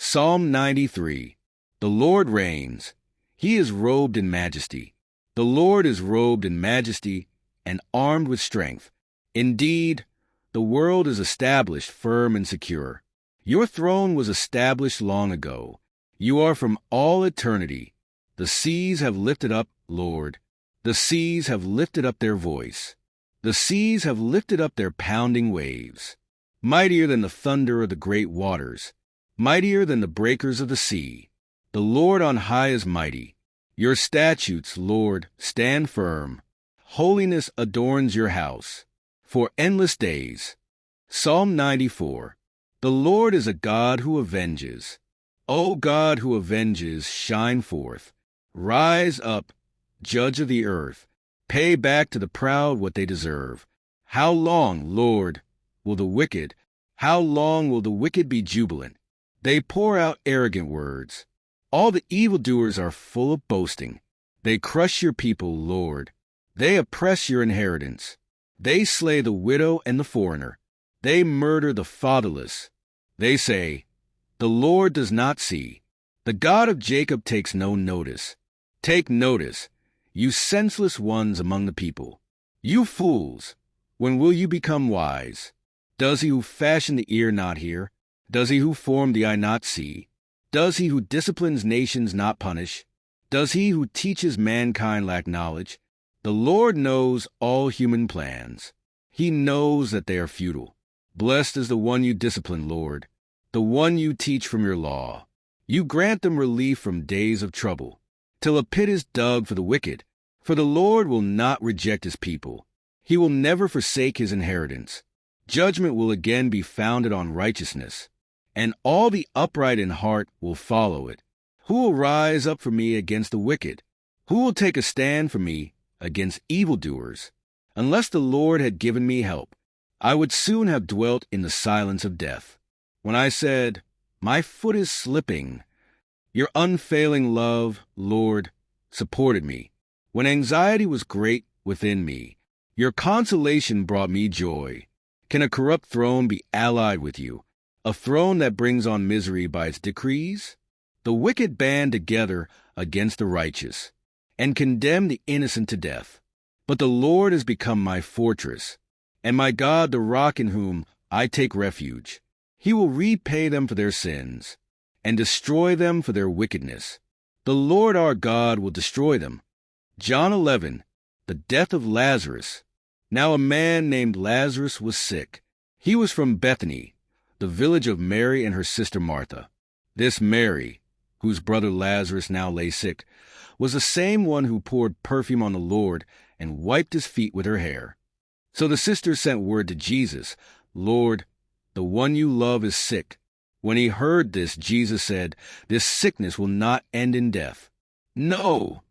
Psalm 93. The Lord reigns. He is robed in majesty. The Lord is robed in majesty and armed with strength. Indeed, the world is established firm and secure. Your throne was established long ago. You are from all eternity. The seas have lifted up, Lord. The seas have lifted up their voice. The seas have lifted up their pounding waves. Mightier than the thunder of the great waters. Mightier than the breakers of the sea. The Lord on high is mighty. Your statutes, Lord, stand firm. Holiness adorns your house for endless days. Psalm 94. The Lord is a God who avenges. O God who avenges, shine forth. Rise up, judge of the earth. Pay back to the proud what they deserve. How long, Lord, will the wicked be jubilant? They pour out arrogant words. All the evildoers are full of boasting. They crush your people, Lord. They oppress your inheritance. They slay the widow and the foreigner. They murder the fatherless. They say, the Lord does not see. The God of Jacob takes no notice. Take notice, you senseless ones among the people. You fools, when will you become wise? Does he who fashioned the ear not hear? Does he who formed the eye not see? Does he who disciplines nations not punish? Does he who teaches mankind lack knowledge? The Lord knows all human plans. He knows that they are futile. Blessed is the one you discipline, Lord, the one you teach from your law. You grant them relief from days of trouble, till a pit is dug for the wicked. For the Lord will not reject his people. He will never forsake his inheritance. Judgment will again be founded on righteousness, and all the upright in heart will follow it. Who will rise up for me against the wicked? Who will take a stand for me against evildoers? Unless the Lord had given me help, I would soon have dwelt in the silence of death. When I said, my foot is slipping, your unfailing love, Lord, supported me. When anxiety was great within me, your consolation brought me joy. Can a corrupt throne be allied with you, a throne that brings on misery by its decrees? The wicked band together against the righteous, and condemn the innocent to death. But the Lord has become my fortress, and my God the rock in whom I take refuge. He will repay them for their sins, and destroy them for their wickedness. The Lord our God will destroy them. John 11, the death of Lazarus. Now a man named Lazarus was sick. He was from Bethany, the village of Mary and her sister Martha. This Mary, whose brother Lazarus now lay sick, was the same one who poured perfume on the Lord and wiped his feet with her hair. So the sisters sent word to Jesus, Lord, the one you love is sick. When he heard this, Jesus said, this sickness will not end in death. No,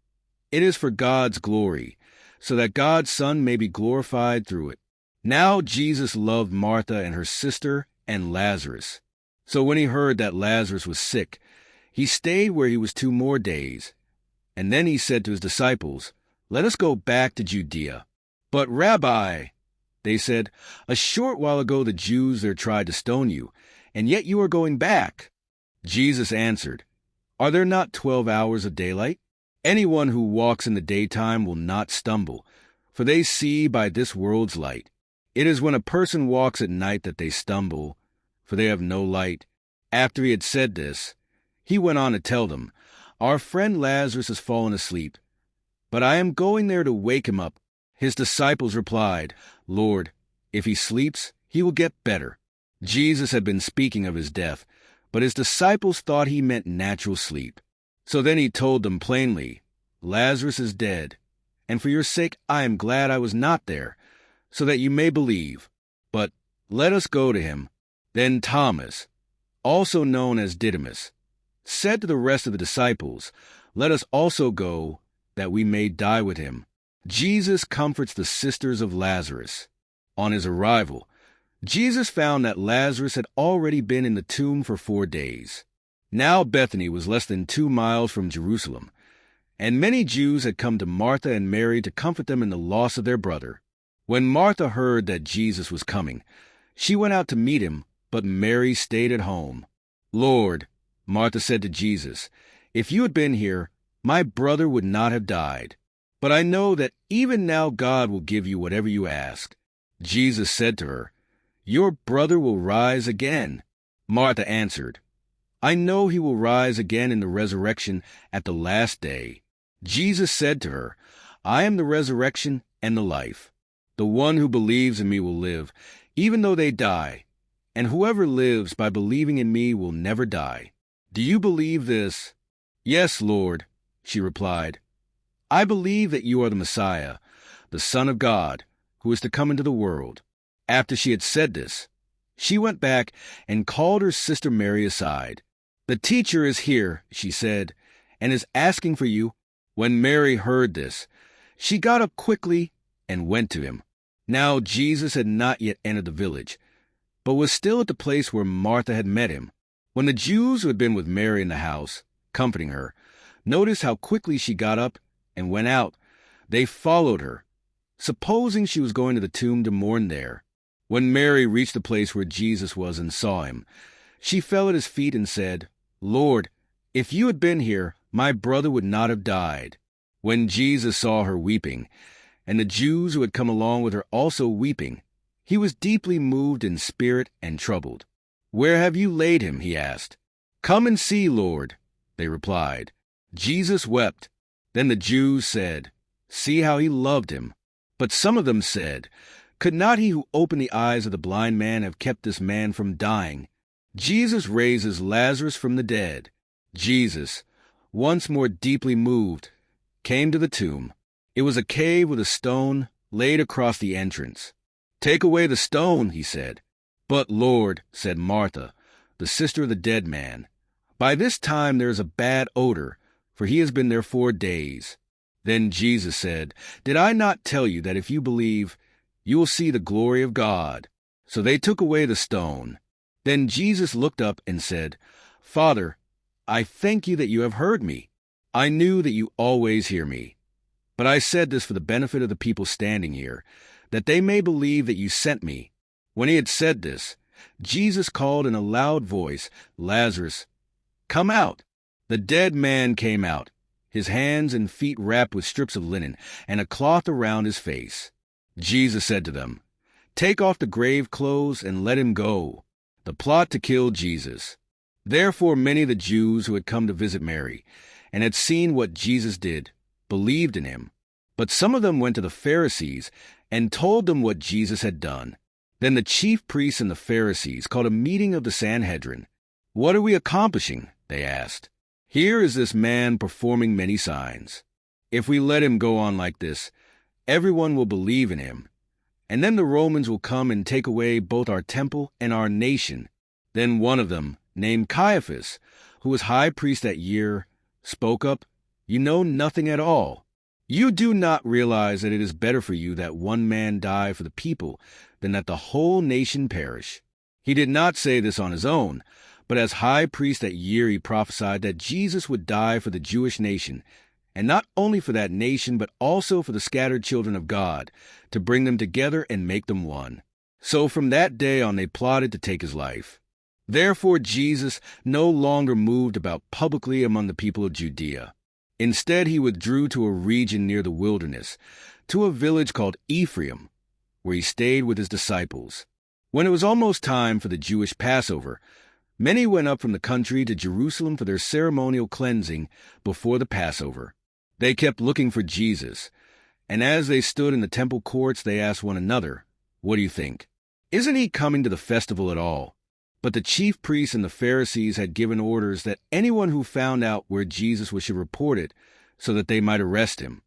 it is for God's glory, so that God's Son may be glorified through it. Now Jesus loved Martha and her sister and Lazarus. So when he heard that Lazarus was sick, he stayed where he was 2 more days. And then he said to his disciples, let us go back to Judea. But Rabbi, they said, a short while ago the Jews there tried to stone you, and yet you are going back. Jesus answered, are there not 12 hours of daylight? Anyone who walks in the daytime will not stumble, for they see by this world's light. It is when a person walks at night that they stumble, for they have no light. After he had said this, he went on to tell them, our friend Lazarus has fallen asleep, but I am going there to wake him up. His disciples replied, Lord, if he sleeps, he will get better. Jesus had been speaking of his death, but his disciples thought he meant natural sleep. So then he told them plainly, Lazarus is dead, and for your sake I am glad I was not there, so that you may believe. But let us go to him. Then Thomas, also known as Didymus, said to the rest of the disciples, let us also go, that we may die with him. Jesus comforts the sisters of Lazarus. On his arrival, Jesus found that Lazarus had already been in the tomb for 4 days. Now Bethany was less than 2 miles from Jerusalem, and many Jews had come to Martha and Mary to comfort them in the loss of their brother. When Martha heard that Jesus was coming, she went out to meet him, but Mary stayed at home. Lord, Martha said to Jesus, "If you had been here, my brother would not have died. But I know that even now God will give you whatever you ask." Jesus said to her, "Your brother will rise again." Martha answered, "I know he will rise again in the resurrection at the last day." Jesus said to her, "I am the resurrection and the life. The one who believes in me will live, even though they die, and whoever lives by believing in me will never die. Do you believe this?" "Yes, Lord," she replied. "I believe that you are the Messiah, the Son of God, who is to come into the world." After she had said this, she went back and called her sister Mary aside. "The teacher is here," she said, "and is asking for you." When Mary heard this, she got up quickly and went to him. Now Jesus had not yet entered the village, but was still at the place where Martha had met him. When the Jews who had been with Mary in the house, comforting her, noticed how quickly she got up and went out, they followed her, supposing she was going to the tomb to mourn there. When Mary reached the place where Jesus was and saw him, she fell at his feet and said, "Lord, if you had been here, my brother would not have died." When Jesus saw her weeping, and the Jews who had come along with her also weeping, he was deeply moved in spirit and troubled. "Where have you laid him?" he asked. "Come and see, Lord," they replied. Jesus wept. Then the Jews said, "See how he loved him." But some of them said, "Could not he who opened the eyes of the blind man have kept this man from dying?" Jesus raises Lazarus from the dead. Jesus, once more deeply moved, came to the tomb. It was a cave with a stone laid across the entrance. "Take away the stone," he said. "But Lord," said Martha, the sister of the dead man, "by this time there is a bad odor, for he has been there 4 days." Then Jesus said, "Did I not tell you that if you believe, you will see the glory of God?" So they took away the stone. Then Jesus looked up and said, "Father, I thank you that you have heard me. I knew that you always hear me. But I said this for the benefit of the people standing here, that they may believe that you sent me." When he had said this, Jesus called in a loud voice, "Lazarus, come out." The dead man came out, his hands and feet wrapped with strips of linen, and a cloth around his face. Jesus said to them, "Take off the grave clothes and let him go." The plot to kill Jesus. Therefore many of the Jews who had come to visit Mary, and had seen what Jesus did, believed in him. But some of them went to the Pharisees and told them what Jesus had done. Then the chief priests and the Pharisees called a meeting of the Sanhedrin. "What are we accomplishing?" they asked. "Here is this man performing many signs. If we let him go on like this, everyone will believe in him. And then the Romans will come and take away both our temple and our nation." Then one of them, named Caiaphas, who was high priest that year, spoke up, "You know nothing at all. You do not realize that it is better for you that one man die for the people than that the whole nation perish." He did not say this on his own, but as high priest that year he prophesied that Jesus would die for the Jewish nation, and not only for that nation but also for the scattered children of God, to bring them together and make them one. So from that day on they plotted to take his life. Therefore Jesus no longer moved about publicly among the people of Judea. Instead he withdrew to a region near the wilderness, to a village called Ephraim, where he stayed with his disciples. When it was almost time for the Jewish Passover, many went up from the country to Jerusalem for their ceremonial cleansing before the Passover. They kept looking for Jesus, and as they stood in the temple courts they asked one another, "What do you think? Isn't he coming to the festival at all?" But the chief priests and the Pharisees had given orders that anyone who found out where Jesus was should report it, so that they might arrest him.